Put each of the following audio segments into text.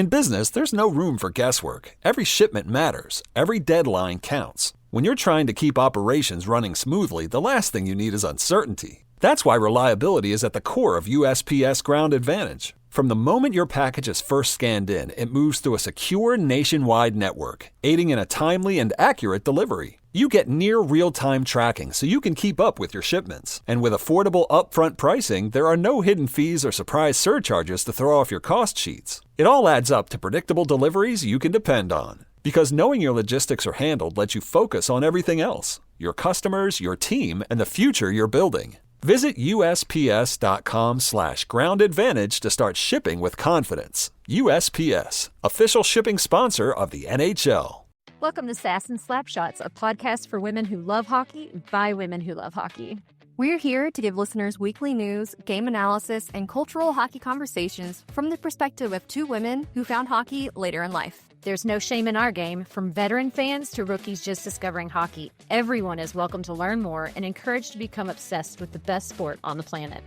In business, there's no room for guesswork. Every shipment matters. Every deadline counts. When you're trying to keep operations running smoothly, the last thing you need is uncertainty. That's why reliability is at the core of USPS Ground Advantage. From the moment your package is first scanned in, it moves through a secure nationwide network, aiding in a timely and accurate delivery. You get near real-time tracking so you can keep up with your shipments. And with affordable upfront pricing, there are no hidden fees or surprise surcharges to throw off your cost sheets. It all adds up to predictable deliveries you can depend on. Because knowing your logistics are handled lets you focus on everything else: your customers, your team, and the future you're building. Visit USPS.com/Ground Advantage to start shipping with confidence. USPS, official shipping sponsor of the NHL. Welcome to Sass and Slapshots, a podcast for women who love hockey by women who love hockey. We're here to give listeners weekly news, game analysis, and cultural hockey conversations from the perspective of two women who found hockey later in life. There's no shame in our game, from veteran fans to rookies just discovering hockey. Everyone is welcome to learn more and encouraged to become obsessed with the best sport on the planet.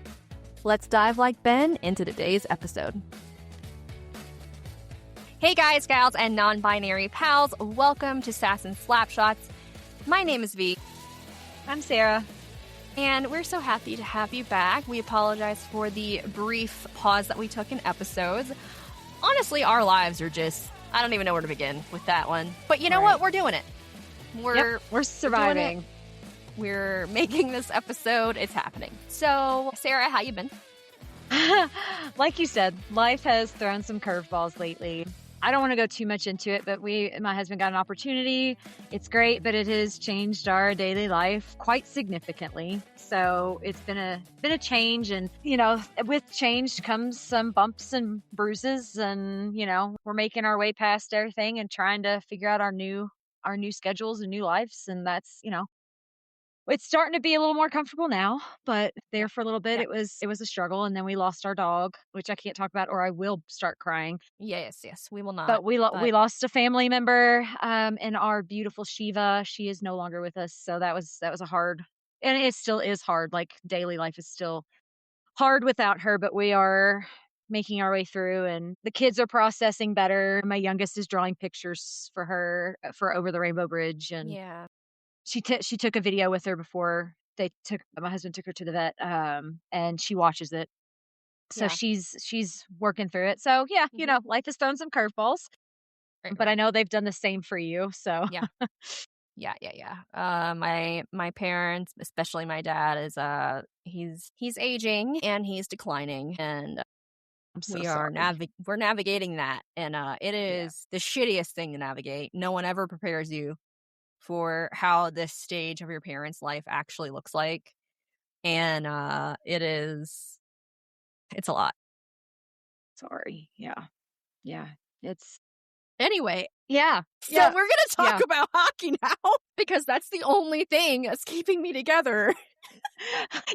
Let's dive like Ben into today's episode. Hey guys, gals, and non-binary pals. Welcome to Sass and Slapshots. My name is V. I'm Sarah. And we're so happy to have you back. We apologize for the brief pause that we took in episodes. Honestly, our lives are just, I don't even know where to begin with that one. But you know what? We're doing it. We're surviving. We're making this episode. It's happening. So, Sarah, how you been? Like you said, life has thrown some curveballs lately. I don't want to go too much into it, but my husband got an opportunity. It's great, but it has changed our daily life quite significantly. So it's been a change, and with change comes some bumps and bruises, and we're making our way past everything and trying to figure out our new schedules and new lives, and that's it's starting to be a little more comfortable now, but there for a little bit, it was a struggle. And then we lost our dog, which I can't talk about, or I will start crying. Yes, we will not. But we lost a family member, and our beautiful Shiva. She is no longer with us, so that was a hard, and it still is hard. Like, daily life is still hard without her, but we are making our way through, and the kids are processing better. My youngest is drawing pictures for her for Over the Rainbow Bridge, and yeah. She took a video with her before my husband took her to the vet, and she watches it. So she's working through it. So life has thrown some curveballs, but I know they've done the same for you. So yeah. My parents, especially my dad, is he's aging and he's declining, and we're navigating that, and it is the shittiest thing to navigate. No one ever prepares you for how this stage of your parents' life actually looks like. And it's a lot. Sorry. Yeah. It's anyway. Yeah. So we're going to talk about hockey now, because that's the only thing that's keeping me together.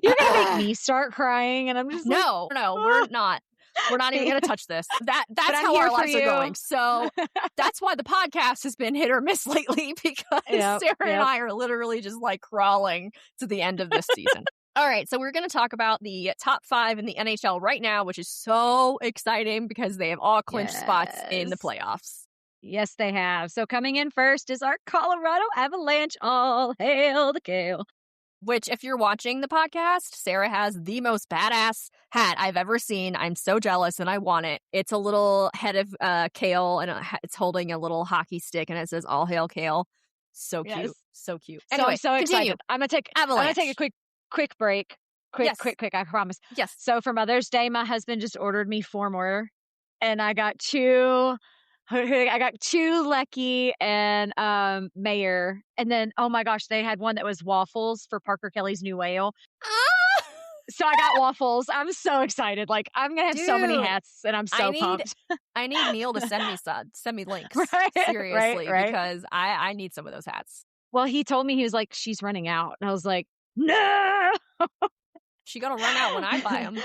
You're going to make me start crying, and I'm just no, we're not. We're not even going to touch this. That's how our lives are going. So that's why the podcast has been hit or miss lately, because Sarah and I are literally just like crawling to the end of this season. All right. So we're going to talk about the top 5 in the NHL right now, which is so exciting because they have all clinched spots in the playoffs. Yes, they have. So coming in first is our Colorado Avalanche. All hail the Kale. Which, if you're watching the podcast, Sarah has the most badass hat I've ever seen. I'm so jealous, and I want it. It's a little head of kale, and it's holding a little hockey stick, and it says "All Hail Kale." So cute, so cute. Anyway, so continue. excited. I'm gonna take a quick break. Quick. I promise. Yes. So for Mother's Day, my husband just ordered me 4 more, and I got 2. I got 2 Lecky and Mayer, and then oh my gosh, they had one that was waffles for Parker Kelly's new whale. So I got waffles. I'm so excited. Like, I'm gonna have so many hats, and I'm so pumped. I need Neil to send me links. Right, Seriously, right. Because I need some of those hats. Well, he told me, he was like, she's running out, and I was like, no. She gonna run out when I buy them,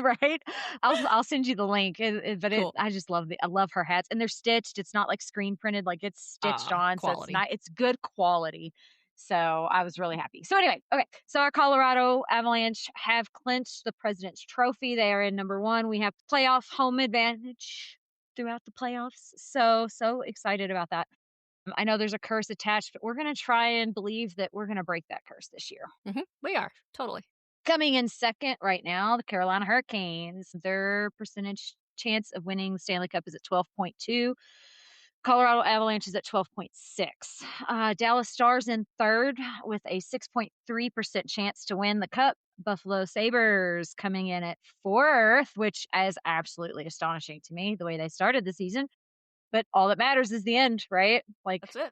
right? I'll send you the link. But cool. I just love I love her hats, and they're stitched. It's not like screen printed; like it's stitched on, quality. So it's good quality. So I was really happy. So anyway, okay. So our Colorado Avalanche have clinched the President's Trophy. They are in number 1. We have playoff home advantage. throughout the playoffs. So excited about that. I know there's a curse attached, but we're going to try and believe that we're going to break that curse this year. We are. Totally. Coming in second right now, the Carolina Hurricanes. Their percentage chance of winning the Stanley Cup is at 12.2. Colorado Avalanche is at 12.6. Dallas Stars in third with a 6.3% chance to win the cup. Buffalo Sabres coming in at fourth, which is absolutely astonishing to me, the way they started the season. But all that matters is the end, right? Like, That's it.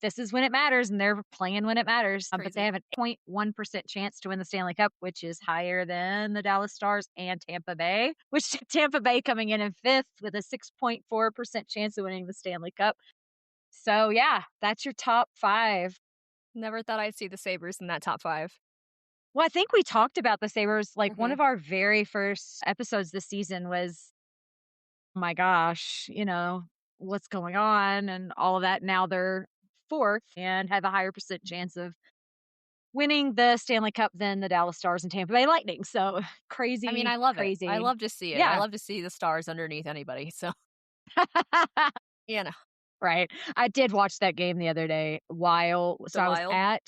this is when it matters, and they're playing when it matters. But Crazy. they have a 0.1% chance to win the Stanley Cup, which is higher than the Dallas Stars and Tampa Bay, which Tampa Bay coming in fifth with a 6.4% chance of winning the Stanley Cup. So, yeah, that's your top five. Never thought I'd see the Sabres in that top five. Well, I think we talked about the Sabres. Like, one of our very first episodes this season was, oh my gosh, what's going on and all of that. Now they're fourth and have a higher percent chance of winning the Stanley Cup than the Dallas Stars and Tampa Bay Lightning. So crazy. I mean, I love crazy. it. I love to see it. Yeah. I love to see the Stars underneath anybody. So, Right. I did watch that game the other day while I was at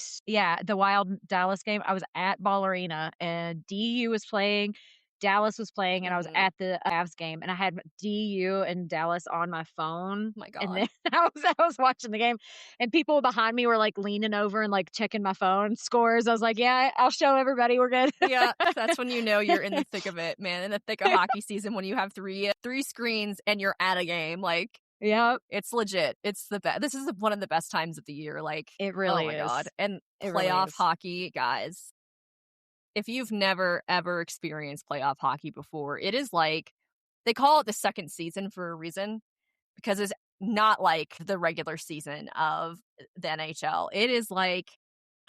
the Wild Dallas game. I was at Ball Arena and DU was playing, Dallas was playing, and I was at the Avs game, and I had DU and Dallas on my phone. Oh my God. And then I was watching the game, and people behind me were like leaning over and like checking my phone scores. I was like, yeah, I'll show everybody we're good. Yeah, that's when you know you're in the thick of it, man. In the thick of hockey season, when you have three screens and you're at a game, like. Yeah, it's legit. It's the best. This is one of the best times of the year. Like, it really is. Oh my God. And it playoff really is. hockey, guys. If you've never ever experienced playoff hockey before, it is like, they call it the second season for a reason, because it's not like the regular season of the NHL. It is like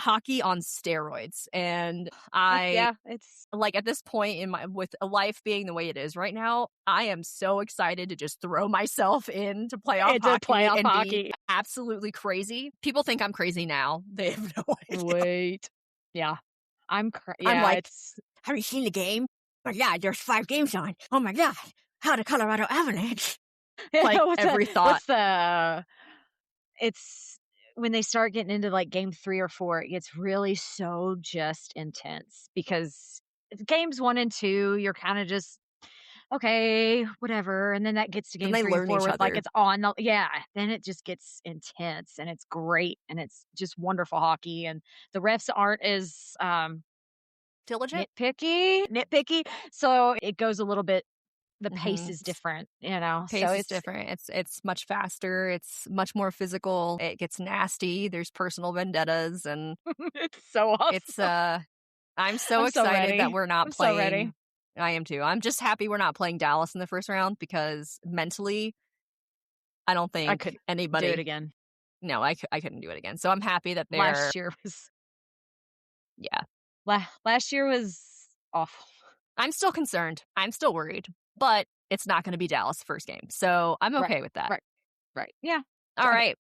hockey on steroids. And it's like, at this point in with a life being the way it is right now, I am so excited to just throw myself into playoff hockey. Be absolutely crazy. People think I'm crazy now. They have no idea. Wait. Yeah. I'm like, have you seen the game? Oh yeah, there's 5 games on. Oh my God. How the Colorado Avalanche. Like, every thought. It's when they start getting into like game 3 or 4, it gets really so just intense, because games 1 and 2, you're kind of just, okay, whatever. And then that gets to game 3 and 4 with like it's on. Then it just gets intense, and it's great, and it's just wonderful hockey. And the refs aren't as diligent, nitpicky. So it goes a little bit. The pace is different, Pace is different. It's much faster. It's much more physical. It gets nasty. There's personal vendettas, and it's so awesome. It's I'm so excited that we're not playing. So ready. I am too. I'm just happy we're not playing Dallas in the first round, because mentally, I don't think I could anybody do it again. No, I couldn't do it again. So I'm happy that they're. Last year was awful. I'm still concerned. I'm still worried, but it's not going to be Dallas first game. So I'm okay with that. Right. Yeah. All right.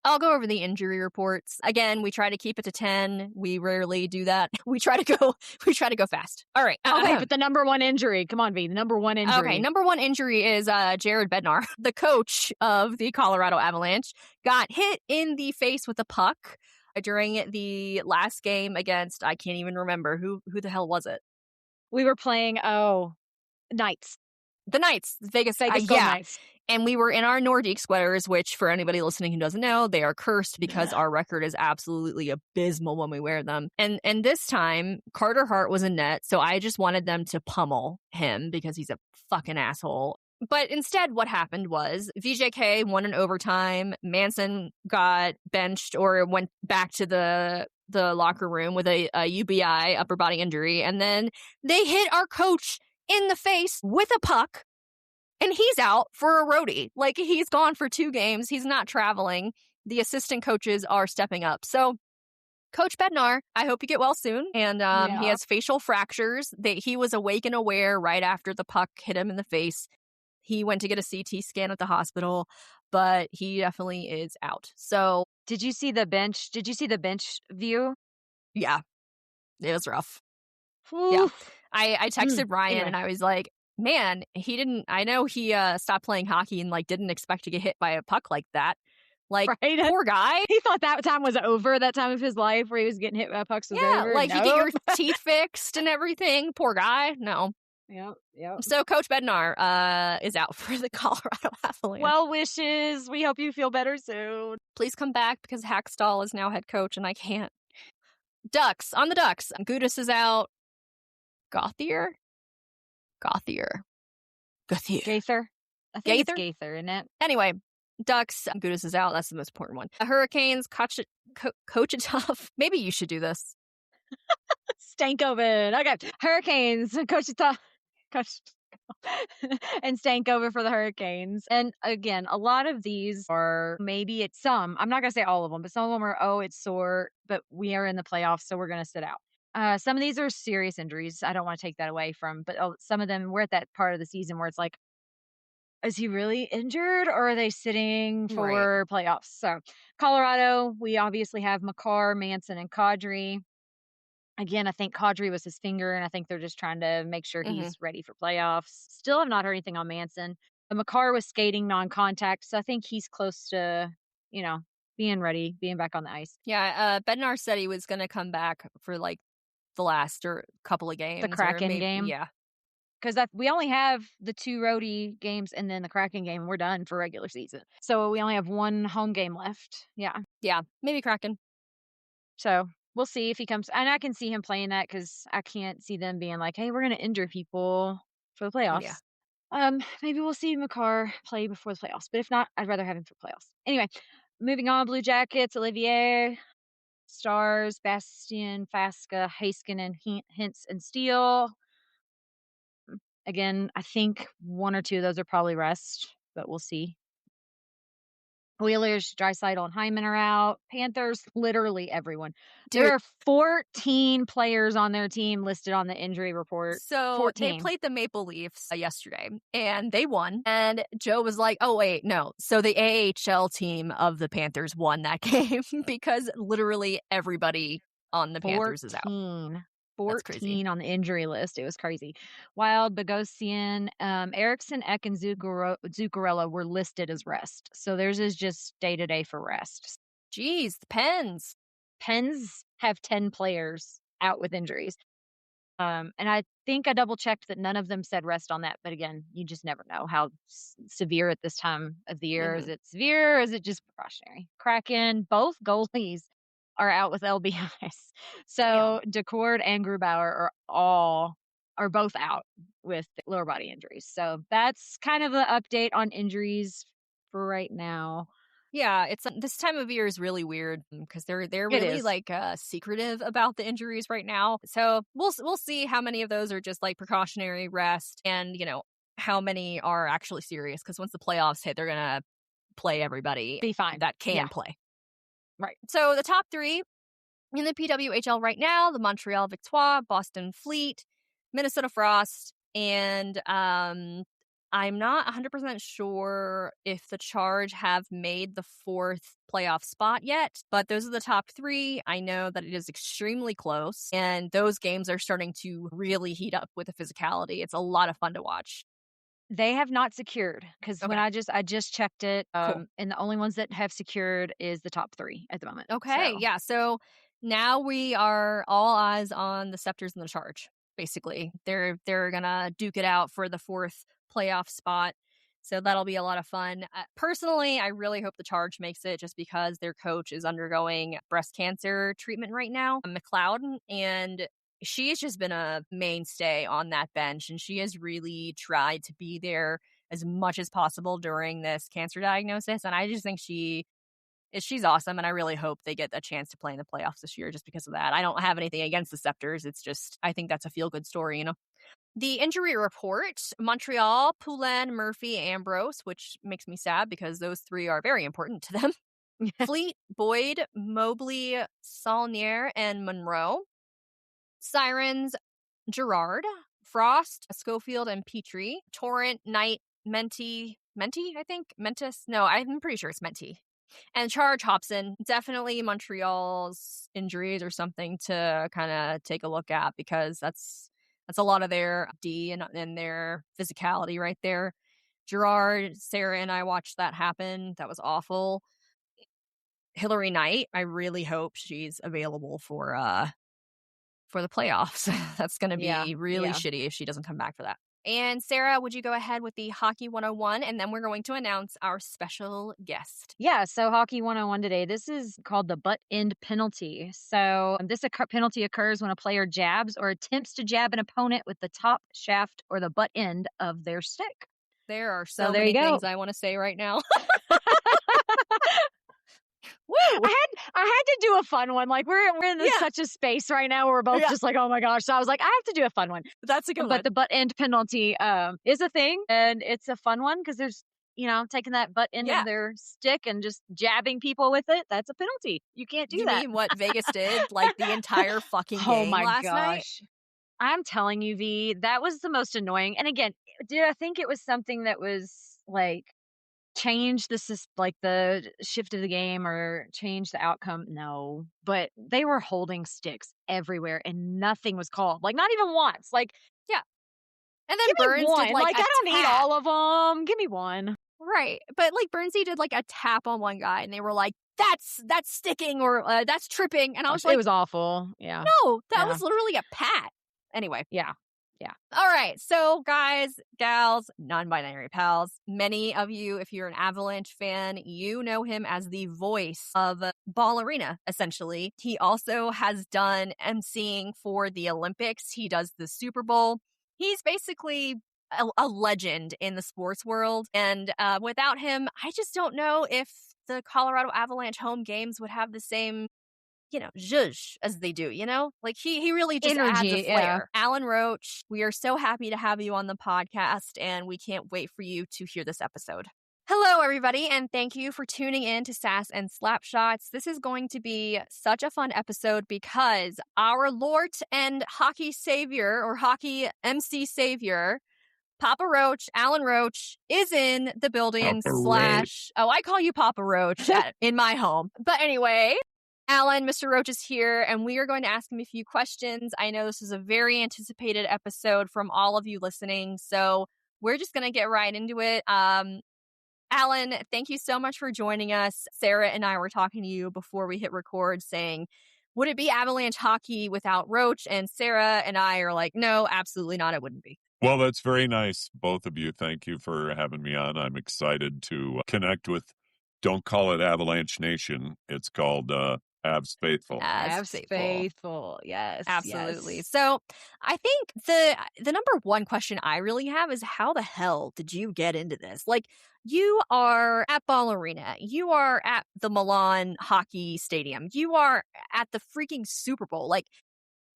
I'll go over the injury reports. Again, we try to keep it to 10. We rarely do that. We try to go fast. All right. Okay, but the number one injury. Come on, V. The number one injury. Okay, number one injury is Jared Bednar, the coach of the Colorado Avalanche, got hit in the face with a puck during the last game against, I can't even remember. Who the hell was it? We were playing, Knights. The Knights. Vegas Knights. And we were in our Nordique sweaters, which for anybody listening who doesn't know, they are cursed because our record is absolutely abysmal when we wear them. And this time, Carter Hart was in net, so I just wanted them to pummel him because he's a fucking asshole. But instead, what happened was VJK won in overtime. Manson got benched or went back to the locker room with a UBI, upper body injury. And then they hit our coach in the face with a puck. And he's out for a roadie. Like, he's gone for 2 games. He's not traveling. The assistant coaches are stepping up. So, Coach Bednar, I hope you get well soon. And he has facial fractures. He was awake and aware right after the puck hit him in the face. He went to get a CT scan at the hospital, but he definitely is out. So, did you see the bench? Did you see the bench view? Yeah, it was rough. Oof. Yeah, I texted Ryan and I was like, man, I know he stopped playing hockey and didn't expect to get hit by a puck like that. Right? Poor guy. He thought that time was over, that time of his life where he was getting hit by pucks was over. You get your teeth fixed and everything. Poor guy. No. Yep. So Coach Bednar is out for the Colorado Avalanche. Well wishes. We hope you feel better soon. Please come back because Hackstall is now head coach and I can't. Ducks. On the Ducks. Gudis is out. Gauthier. Gaither. I think it's Gaither, isn't it? Anyway, Ducks. Gudis is out. That's the most important one. Hurricanes. Kochitov. Maybe you should do this. Stankoven. Okay. Hurricanes. Kochitov. And Stankoven for the Hurricanes. And again, a lot of these are maybe it's some. I'm not going to say all of them, but some of them are, it's sore, but we are in the playoffs, so we're going to sit out. Some of these are serious injuries. I don't want to take that away from, but some of them, we're at that part of the season where it's like, is he really injured or are they sitting for playoffs? So Colorado, we obviously have Makar, Manson, and Kadri. Again, I think Kadri was his finger, and I think they're just trying to make sure he's ready for playoffs. Still have not heard anything on Manson. But Makar was skating non-contact, so I think he's close to, being ready, being back on the ice. Yeah, Bednar said he was going to come back for the last couple of games. The Kraken game? Yeah. Because we only have the 2 roadie games and then the Kraken game. We're done for regular season. So we only have 1 home game left. Yeah. Yeah, maybe Kraken. So we'll see if he comes. And I can see him playing that because I can't see them being like, hey, we're going to injure people for the playoffs. Yeah. Maybe we'll see Makar play before the playoffs. But if not, I'd rather have him for playoffs. Anyway, moving on. Blue Jackets, Olivier, Stars, Bastien, Fasca, Heiskanen, Hintz, and Steele. Again, I think 1 or 2 of those are probably rest, but we'll see. Wheelers, Draisaitl, and Hyman are out. Panthers, literally everyone. Dude. There are 14 players on their team listed on the injury report. So 14. They played the Maple Leafs yesterday, and they won. And Joe was like, oh, wait, no. So the AHL team of the Panthers won that game because literally everybody on the Panthers is out. 14 on the injury list. It was crazy. Wild, Bogosian, Eriksson, Ek, and Zuccarello were listed as rest. So theirs is just day-to-day for rest. Jeez, the Pens. Pens have 10 players out with injuries. And I think I double-checked that none of them said rest on that. But again, you just never know how severe at this time of the year. Is it severe or is it just precautionary? Kraken, both goalies are out with LBIs. So Decord and Grubauer are both out with lower body injuries. So that's kind of the update on injuries for right now. Yeah, it's this time of year is really weird because they're really secretive about the injuries right now. So we'll see how many of those are just precautionary rest and how many are actually serious, because once the playoffs hit, they're gonna play everybody be fine that can play. Right. So the top 3 in the PWHL right now, the Montreal Victoire, Boston Fleet, Minnesota Frost, and I'm not 100% sure if the Charge have made the 4th playoff spot yet, but those are the top 3. I know that it is extremely close, and those games are starting to really heat up with the physicality. It's a lot of fun to watch. They have not secured because when I just checked it, cool. And the only ones that have secured is the top 3 at the moment. Okay, yeah. So now we are all eyes on the Scepters and the Charge. Basically, they're gonna duke it out for the 4th playoff spot. So that'll be a lot of fun. Personally, I really hope the Charge makes it, just because their coach is undergoing breast cancer treatment right now, McLeod, and she's just been a mainstay on that bench, and she has really tried to be there as much as possible during this cancer diagnosis. And I just think she's awesome, and I really hope they get a chance to play in the playoffs this year just because of that. I don't have anything against the Scepters. It's just, I think that's a feel-good story, The injury report, Montreal, Poulin, Murphy, Ambrose, which makes me sad because those 3 are very important to them. Fleet, Boyd, Mobley, Saulnier, and Monroe. Sirens, Gerard, Frost, Schofield, and Petrie. Torrent, Knight, Menti, I think? Mentis? No, I'm pretty sure it's Menti. And Charge, Hobson. Definitely Montreal's injuries or something to kind of take a look at, because that's That's a lot of their D and their physicality right there. Gerard, Sarah, and I watched that happen. That was awful. Hillary Knight, I really hope she's available for the playoffs. That's going to be really shitty if she doesn't come back for that. And Sarah, would you go ahead with the Hockey 101? And then we're going to announce our special guest. Yeah, so Hockey 101 today. This is called the butt end penalty. So this penalty occurs when a player jabs or attempts to jab an opponent with the top shaft or the butt end of their stick. There are so many things I want to say right now. Woo! I had to do a fun one. Like we're in such a space right now where we're both just like, oh my gosh. So I was like, I have to do a fun one. That's a good one. But the butt end penalty is a thing, and it's a fun one because there's, taking that butt end of their stick and just jabbing people with it. That's a penalty. You can't do that. You mean what Vegas did like the entire fucking game last night? I'm telling you, V, that was the most annoying. And again, did I think it was something that was like change the shift of the game or change the outcome? No, but they were holding sticks everywhere and nothing was called. Like not even once. Like and then Burns did like I don't need all of them. Give me one. Right, but like Burnsy did like a tap on one guy, and they were like, "That's sticking" or "That's tripping," and I was like, "It was awful." Yeah, no, that was literally a pat. Anyway, yeah. All right, so guys, gals, non-binary pals, many of you, if you're an Avalanche fan, you know him as the voice of Ball Arena, essentially. He also has done MCing for the Olympics. He does the Super Bowl. He's basically a legend in the sports world. And without him, I just don't know if the Colorado Avalanche home games would have the same zhuzh as they do, like he really just adds a flair. Alan Roach, we are so happy to have you on the podcast, and we can't wait for you to hear this episode. Hello, everybody, and thank you for tuning in to Sass and Slapshots. This is going to be such a fun episode because our Lord and hockey savior, or hockey MC savior, Papa Roach, Alan Roach, is in the building. I call you Papa Roach in my home. But anyway, Alan, Mr. Roach is here, and we are going to ask him a few questions. I know this is a very anticipated episode from all of you listening, so we're just going to get right into it. Alan, thank you so much for joining us. Sarah and I were talking to you before we hit record saying, would it be Avalanche hockey without Roach? And Sarah and I are like, no, absolutely not. It wouldn't be. Well, that's very nice, both of you. Thank you for having me on. I'm excited to connect with, don't call it Avalanche Nation. It's called Avs Faithful. Avs Faithful. Yes. Absolutely. Yes. So I think the number one question I really have is, how the hell did you get into this? Like, you are at Ball Arena. You are at the Milan hockey stadium. You are at the freaking Super Bowl. Like,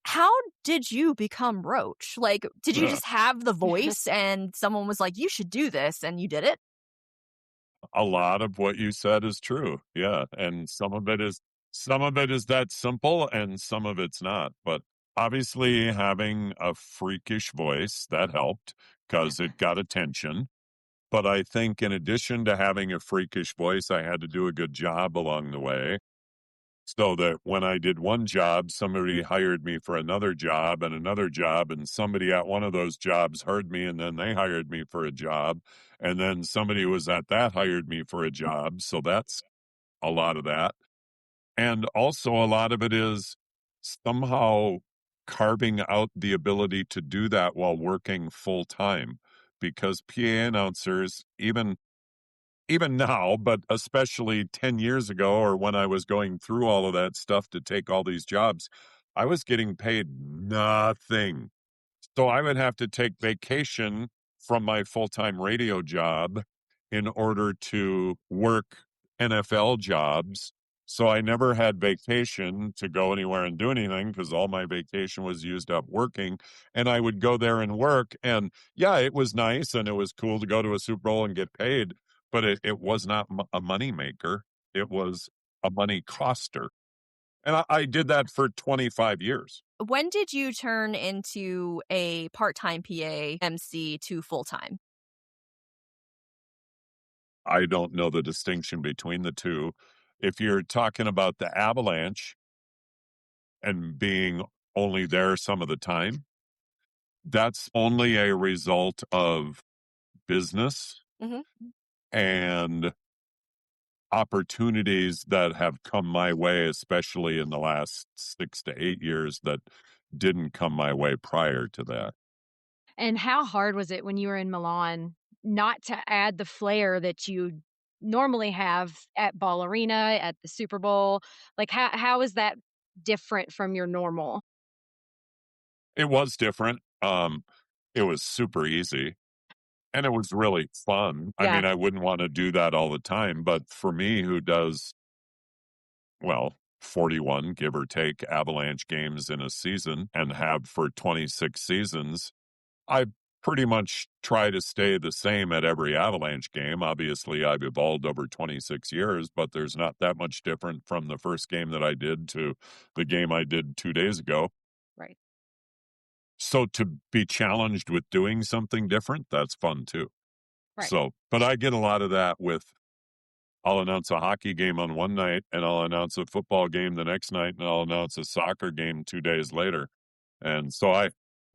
how did you become Roach? Like, did you just have the voice and someone was like, you should do this, and you did it? A lot of what you said is true. Yeah. And some of it is that simple and some of it's not. But obviously having a freakish voice, that helped because it got attention. But I think in addition to having a freakish voice, I had to do a good job along the way. So that when I did one job, somebody hired me for another job, and somebody at one of those jobs heard me, and then they hired me for a job. And then somebody who was at that hired me for a job. So that's a lot of that. And also a lot of it is somehow carving out the ability to do that while working full time, because PA announcers, even now, but especially 10 years ago, or when I was going through all of that stuff to take all these jobs, I was getting paid nothing. So I would have to take vacation from my full-time radio job in order to work NFL jobs. So I never had vacation to go anywhere and do anything because all my vacation was used up working. And I would go there and work. And yeah, it was nice and it was cool to go to a Super Bowl and get paid, but it was not a money maker. It was a money coster. And I did that for 25 years. When did you turn into a part-time PA MC to full-time? I don't know the distinction between the two. If you're talking about the Avalanche and being only there some of the time, That's only a result of business and opportunities that have come my way, especially in the last 6 to 8 years, that didn't come my way prior to that. And how hard was it when you were in Milan not to add the flair that you normally have at Ball Arena, at the Super Bowl? Like, how is that different from your normal? It was different. It was super easy and it was really fun. I Yeah. mean, I wouldn't want to do that all the time, but for me, who does, well, 41, give or take, Avalanche games in a season and have for 26 seasons, I pretty much try to stay the same at every Avalanche game. Obviously, I've evolved over 26 years, but there's not that much different from the first game that I did to the game I did 2 days ago. Right. So to be challenged with doing something different, that's fun too. Right. So, but I get a lot of that with, I'll announce a hockey game on one night and I'll announce a football game the next night and I'll announce a soccer game 2 days later. And so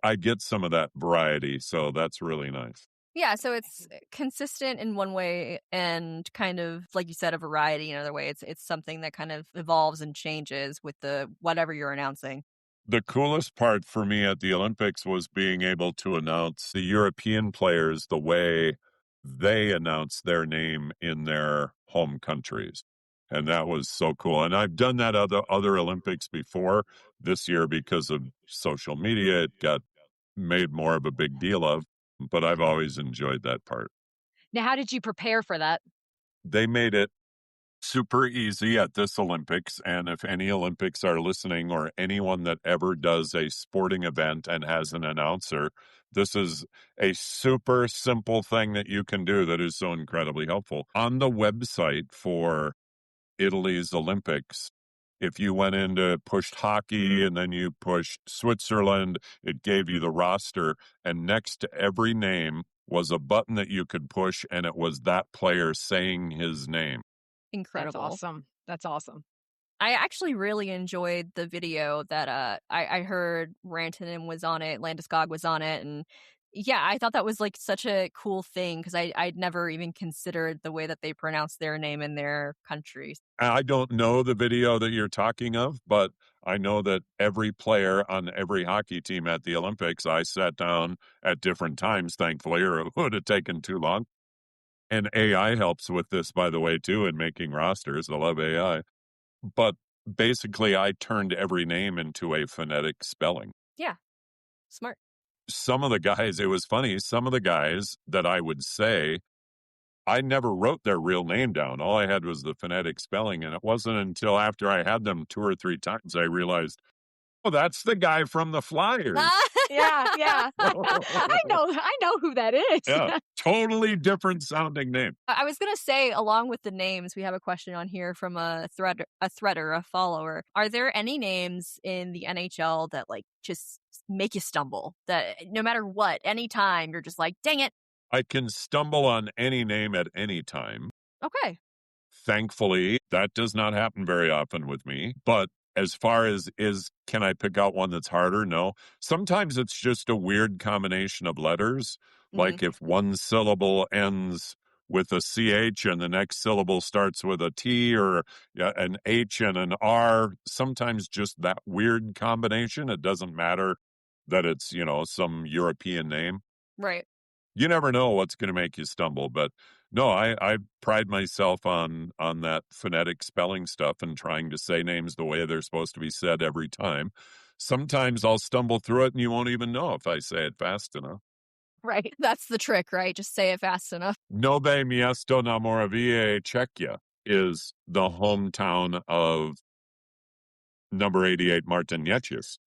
I get some of that variety. So that's really nice. Yeah, so it's consistent in one way and kind of, like you said, a variety in another way. It's something that kind of evolves and changes with the whatever you're announcing. The coolest part for me at the Olympics was being able to announce the European players the way they announce their name in their home countries. And that was so cool. And I've done that other Olympics before. This year, because of social media, it got made more of a big deal of, but I've always enjoyed that part. Now, how did you prepare for that? They made it super easy at this Olympics. And if any Olympics are listening or anyone that ever does a sporting event and has an announcer, this is a super simple thing that you can do that is so incredibly helpful. On the website for Italy's Olympics, if you went into pushed hockey and then you pushed Switzerland, it gave you the roster. And next to every name was a button that you could push, and it was that player saying his name. Incredible. That's awesome. That's awesome. I actually really enjoyed the video that I heard Rantanen was on it, Landeskog was on it, and yeah, I thought that was like such a cool thing because I'd never even considered the way that they pronounce their name in their country. I don't know the video that you're talking of, but I know that every player on every hockey team at the Olympics, I sat down at different times, thankfully, or it would have taken too long. And AI helps with this, by the way, too, in making rosters. I love AI. But basically, I turned every name into a phonetic spelling. Yeah, smart. Some of the guys, it was funny, some of the guys that I would say, I never wrote their real name down. All I had was the phonetic spelling. And it wasn't until after I had them 2 or 3 times I realized, oh, that's the guy from the Flyers. Yeah. I know who that is. Yeah, totally different sounding name. I was going to say, along with the names, we have a question on here from a threader, a follower. Are there any names in the NHL that like just make you stumble? That no matter what, anytime you're just like, dang it. I can stumble on any name at any time. Okay. Thankfully, that does not happen very often with me. But as far as can I pick out one that's harder? No. Sometimes it's just a weird combination of letters. Like if one syllable ends with a CH and the next syllable starts with a T or an H and an R, sometimes just that weird combination. It doesn't matter that it's, some European name. Right. You never know what's going to make you stumble, but no, I pride myself on that phonetic spelling stuff and trying to say names the way they're supposed to be said every time. Sometimes I'll stumble through it and you won't even know if I say it fast enough. Right. That's the trick, right? Just say it fast enough. Nove Miesto na Moravia, Czechia is the hometown of number 88 Martin Necas.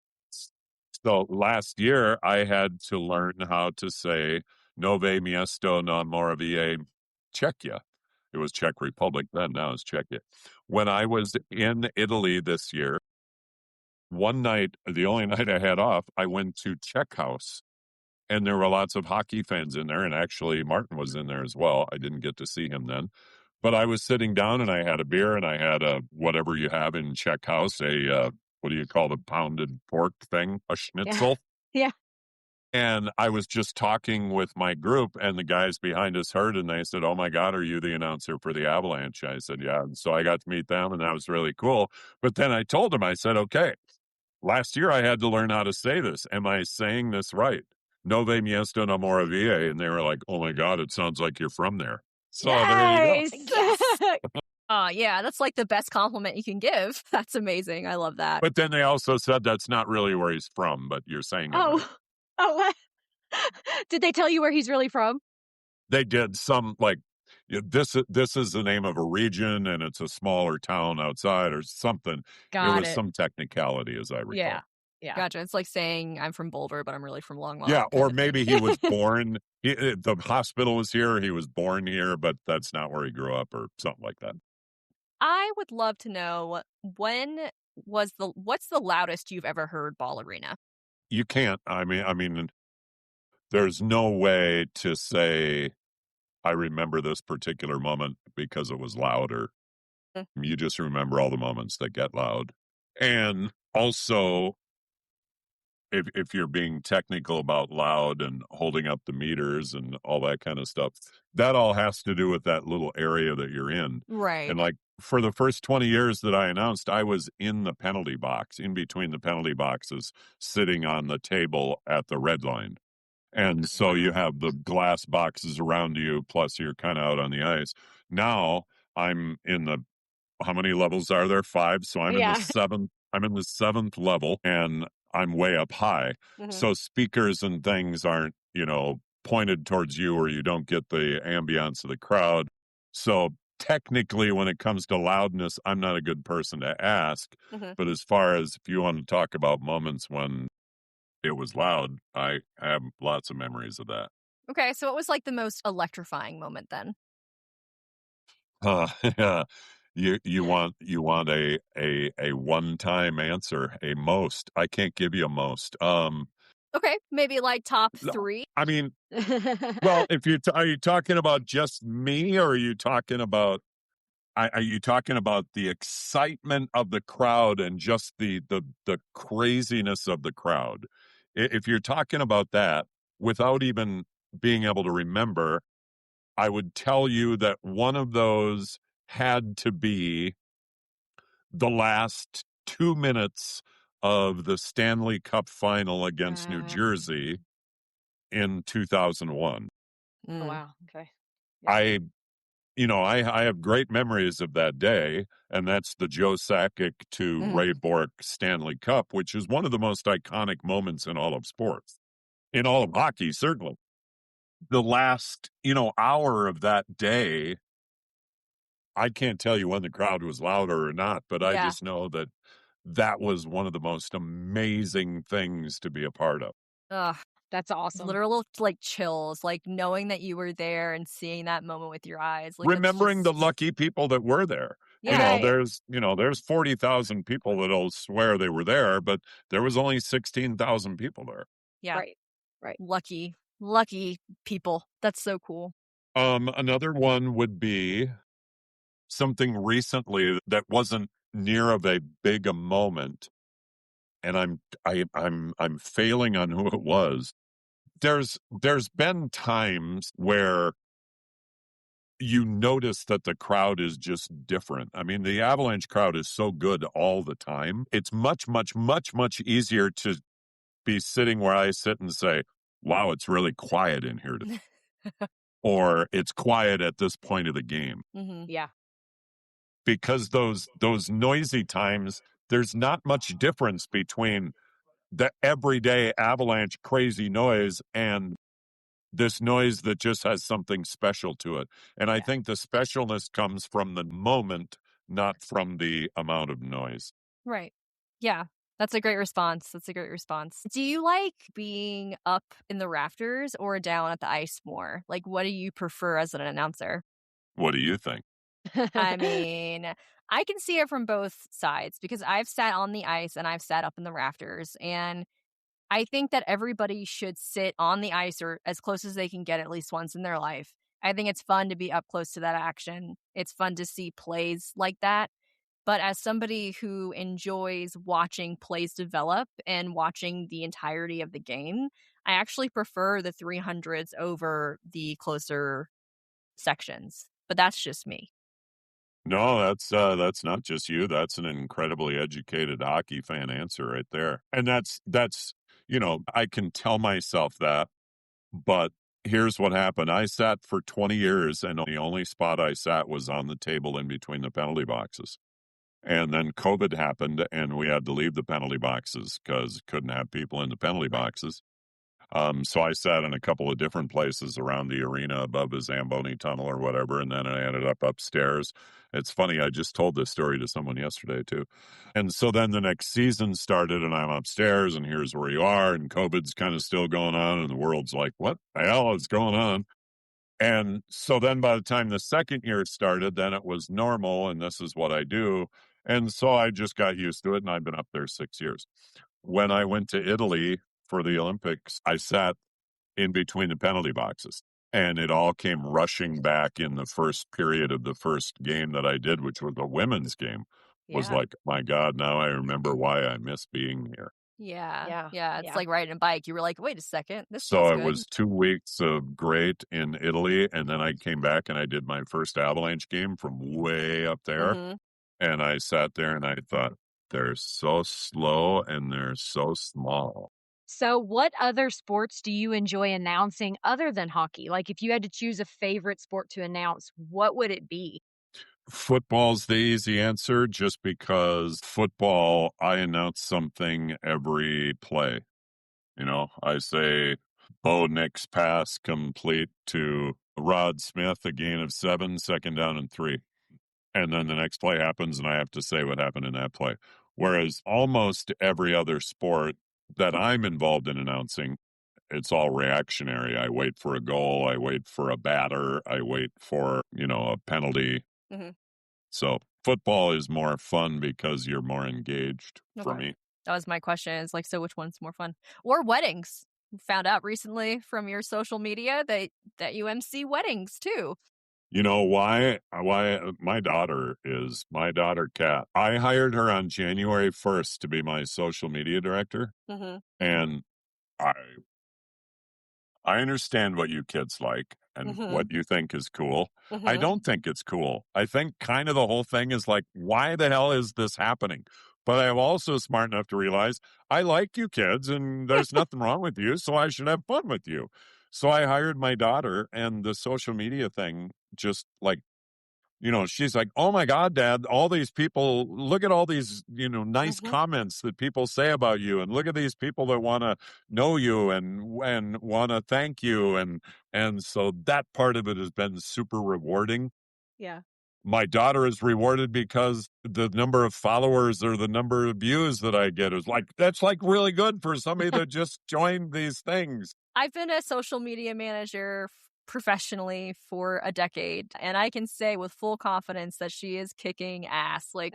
So last year I had to learn how to say Nove Miesto na Moravia, Czechia. It was Czech Republic then, now it's Czechia. When I was in Italy this year, one night, the only night I had off, I went to Czech House. And there were lots of hockey fans in there. And actually, Martin was in there as well. I didn't get to see him then. But I was sitting down and I had a beer and I had a whatever you have in Czech House, what do you call the pounded pork thing? A schnitzel? Yeah. And I was just talking with my group, and the guys behind us heard, and they said, "Oh my God, are you the announcer for the Avalanche?" I said, "Yeah." And so I got to meet them, and that was really cool. But then I told them, I said, "Okay, last year I had to learn how to say this. Am I saying this right? Nove miesto no moravia." And they were like, "Oh my God, it sounds like you're from there." So there you go. Nice. Yes. Yeah, that's like the best compliment you can give. That's amazing. I love that. But then they also said that's not really where he's from, but you're saying it right. What? Did they tell you where he's really from? They did some this is the name of a region, and it's a smaller town outside or something. There was some technicality, as I recall. Yeah. Gotcha. It's like saying I'm from Boulder, but I'm really from Longmont. Yeah, kind or of maybe thing. he was born. The hospital was here. He was born here, but that's not where he grew up, or something like that. I would love to know what's the loudest you've ever heard Ball Arena? You can't. I mean, there's no way to say I remember this particular moment because it was louder. Mm. You just remember all the moments that get loud. And also, if you're being technical about loud and holding up the meters and all that kind of stuff, that all has to do with that little area that you're in. Right. And like for the first 20 years that I announced, I was in the penalty box, in between the penalty boxes, sitting on the table at the red line. And so you have the glass boxes around you, plus you're kind of out on the ice. Now I'm in the, how many levels are there? 5. So I'm in the 7th. I'm in the 7th level, and I'm way up high. Mhm. So speakers and things aren't, pointed towards you, or you don't get the ambiance of the crowd. So technically, when it comes to loudness, I'm not a good person to ask. Mhm. But as far as if you want to talk about moments when it was loud, I have lots of memories of that. Okay, so what was like the most electrifying moment then? Yeah. You want a one-time answer, a most. I can't give you a most. Okay, maybe like top No, 3. I mean, well, if are you talking about just me, or are you talking about are you talking about the excitement of the crowd and just the craziness of the crowd? If you're talking about that without even being able to remember, I would tell you that one of those had to be the last 2 minutes of the Stanley Cup final against New Jersey in 2001. Oh, wow. Okay. I I have great memories of that day, and that's the Joe Sakic to Mhm. Ray Bourque Stanley Cup, which is one of the most iconic moments in all of sports, in all of hockey, certainly. The last, hour of that day, I can't tell you when the crowd was louder or not, but I Yeah. just know that that was one of the most amazing things to be a part of. Ugh, That's awesome. literal like chills, like knowing that you were there and seeing that moment with your eyes. Like that's Remembering the just- lucky people that were there. Yeah. There's 40,000 people that'll swear they were there, but there was only 16,000 people there. Yeah. Right. Lucky people. That's so cool. Another one would be something recently that wasn't near of a big a moment, and I'm failing on who it was. There's been times where you notice that the crowd is just different. I mean, the Avalanche crowd is so good all the time. It's much, much, much, much easier to be sitting where I sit and say, wow, it's really quiet in here today. Or it's quiet at this point of the game. Mhm. Yeah. Because those noisy times, there's not much difference between the everyday Avalanche crazy noise and this noise that just has something special to it. And I think the specialness comes from the moment, not from the amount of noise. Right. Yeah. That's a great response. Do you like being up in the rafters or down at the ice more? Like, what do you prefer as an announcer? What do you think? I mean, I can see it from both sides because I've sat on the ice and I've sat up in the rafters. And I think that everybody should sit on the ice or as close as they can get at least once in their life. I think it's fun to be up close to that action. It's fun to see plays like that. But as somebody who enjoys watching plays develop and watching the entirety of the game, I actually prefer the 300s over the closer sections, but that's just me. No, that's not just you. That's an incredibly educated hockey fan answer right there. And that's I can tell myself that, but here's what happened. I sat for 20 years and the only spot I sat was on the table in between the penalty boxes. And then COVID happened and we had to leave the penalty boxes because couldn't have people in the penalty boxes. So I sat in a couple of different places around the arena above the Zamboni tunnel or whatever, and then I ended up upstairs. It's funny, I just told this story to someone yesterday too. And so then the next season started and I'm upstairs and here's where you are and COVID's kind of still going on and the world's like, what the hell is going on? And so then by the time the second year started, then it was normal and this is what I do. And so I just got used to it and I've been up there 6 years. When I went to Italy for the Olympics, I sat in between the penalty boxes and it all came rushing back in the first period of the first game that I did, which was a women's game. Was Yeah. like, my God, now I remember why I miss being here. Yeah. It's Yeah. like riding a bike. You were like, wait a second, this So feels it good. was 2 weeks of great in Italy. And then I came back and I did my first Avalanche game from way up there. Mhm. And I sat there and I thought, they're so slow and they're so small. So, what other sports do you enjoy announcing other than hockey? Like, if you had to choose a favorite sport to announce, what would it be? Football's the easy answer just because football, I announce something every play. I say Bo Nick's pass complete to Rod Smith, a gain of 7, second down and 3. And then the next play happens and I have to say what happened in that play. Whereas almost every other sport that I'm involved in announcing, it's all reactionary. I wait for a goal. I wait for a batter. I wait for, a penalty. Mhm. So football is more fun because you're more engaged for Okay. me. That was my question. Is like, so which one's more fun? Or weddings? Found out recently from your social media that you MC weddings too. You know why? Why my daughter Kat. I hired her on January 1st to be my social media director, Mm-hmm. and I I understand what you kids like and Mm-hmm. what you think is cool. I Mm-hmm. don't think it's cool. I think kind of the whole thing is like, why the hell is this happening? But I'm also smart enough to realize I like you kids and there's nothing wrong with you, so I should have fun with you. So I hired my daughter, and the social media thing just like, she's like, oh my God, Dad, all these people, look at all these, nice Mm-hmm. comments that people say about you. And look at these people that want to know you and want to thank you. And so that part of it has been super rewarding. Yeah. My daughter is rewarded because the number of followers or the number of views that I get is like, that's like really good for somebody that just joined these things. I've been a social media manager professionally for a decade, and I can say with full confidence that she is kicking ass. Like,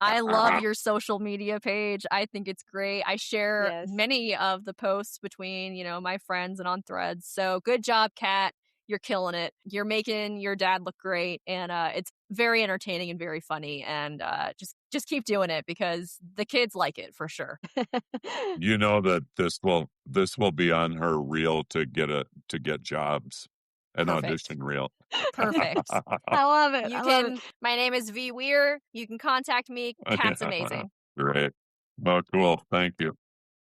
I love your social media page. I think it's great. I share Yes. many of the posts between, my friends and on Threads. So good job, Kat. You're killing it. You're making your dad look great, and it's very entertaining and very funny. And just keep doing it because the kids like it for sure. You know that this will be on her reel to get jobs, an Perfect. audition reel. Perfect. I love it. You I love can. it. My name is V Weir. You can contact me. Kat's amazing. Great. Well, cool. Thank you.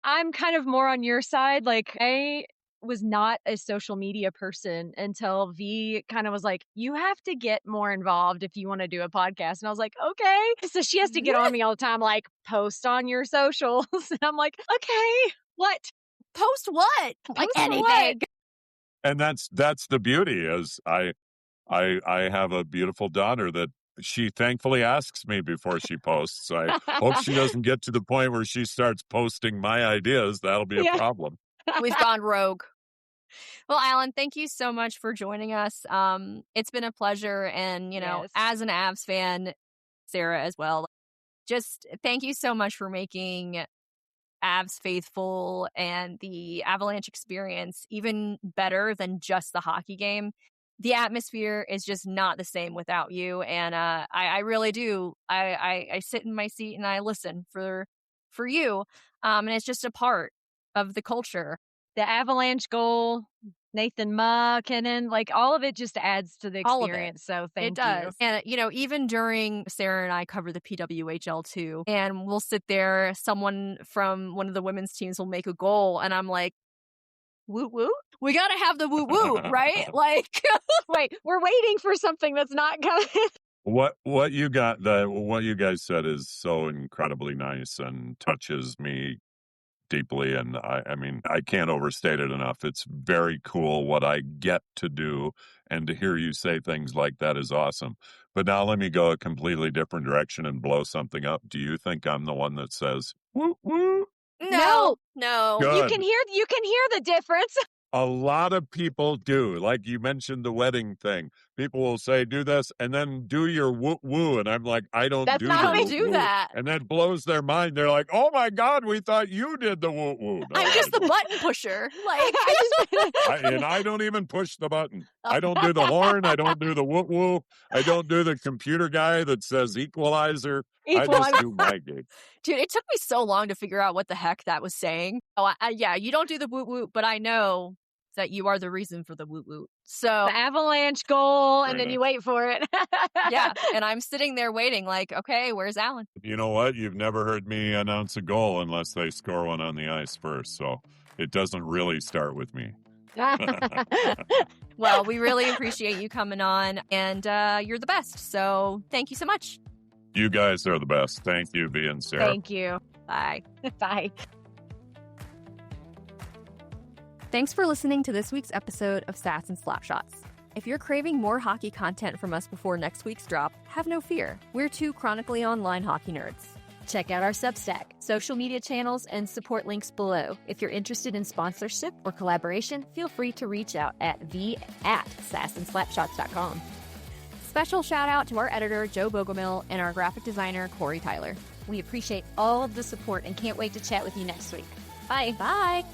I'm kind of more on your side. Like, I was not a social media person until V kind of was like, you have to get more involved if you want to do a podcast. And I was like, okay. So she has to get on me all the time, like, post on your socials. And I'm like, okay, what? Post what? Like Post anything. what? And that's the beauty is I have a beautiful daughter that she thankfully asks me before she posts. I hope she doesn't get to the point where she starts posting my ideas. That'll be a Yeah. problem. We've gone rogue. Well, Alan, thank you so much for joining us. It's been a pleasure. And, Yes. as an Avs fan, Sarah as well, just thank you so much for making Avs faithful and the Avalanche experience even better than just the hockey game. The atmosphere is just not the same without you. And I really do. I sit in my seat and I listen for you. And it's just a part of the culture. the Avalanche goal, Nathan McKinnon, like all of it just adds to the experience. So thank you. It does. And, even during Sarah and I cover the PWHL too, and we'll sit there, someone from one of the women's teams will make a goal, and I'm like, woot woot? We got to have the woot woot, right? Like, wait, we're waiting for something that's not coming. What you guys said is so incredibly nice and touches me deeply, and I mean, I can't overstate it enough. It's very cool what I get to do, and to hear you say things like that is awesome. But now let me go a completely different direction and blow something up. Do you think I'm the one that says woo woo? No. Good. You can hear the difference. A lot of people do. Like you mentioned the wedding thing. People will say, do this, and then do your woo-woo. And I'm like, I don't do that. And that blows their mind. They're like, oh my God, we thought you did the woo-woo. No, I'm just the button pusher. Like, and I don't even push the button. I don't do the horn. I don't do the woo-woo. I don't do the computer guy that says equalizer. I just do my gig. Dude, it took me so long to figure out what the heck that was saying. Oh, yeah, you don't do the woot-woot, but I know that you are the reason for the woot-woot. So the Avalanche goal, and then you wait for it. Yeah, and I'm sitting there waiting like, okay, where's Alan? You know what? You've never heard me announce a goal unless they score one on the ice first. So it doesn't really start with me. Well, we really appreciate you coming on, and you're the best. So thank you so much. You guys are the best. Thank you, B and Sarah. Thank you. Bye. Bye. Thanks for listening to this week's episode of Sass and Slapshots. If you're craving more hockey content from us before next week's drop, have no fear. We're two chronically online hockey nerds. Check out our Substack, social media channels, and support links below. If you're interested in sponsorship or collaboration, feel free to reach out at sassandslapshots.com. Special shout out to our editor, Joe Bogomil, and our graphic designer, Corey Tyler. We appreciate all of the support and can't wait to chat with you next week. Bye. Bye.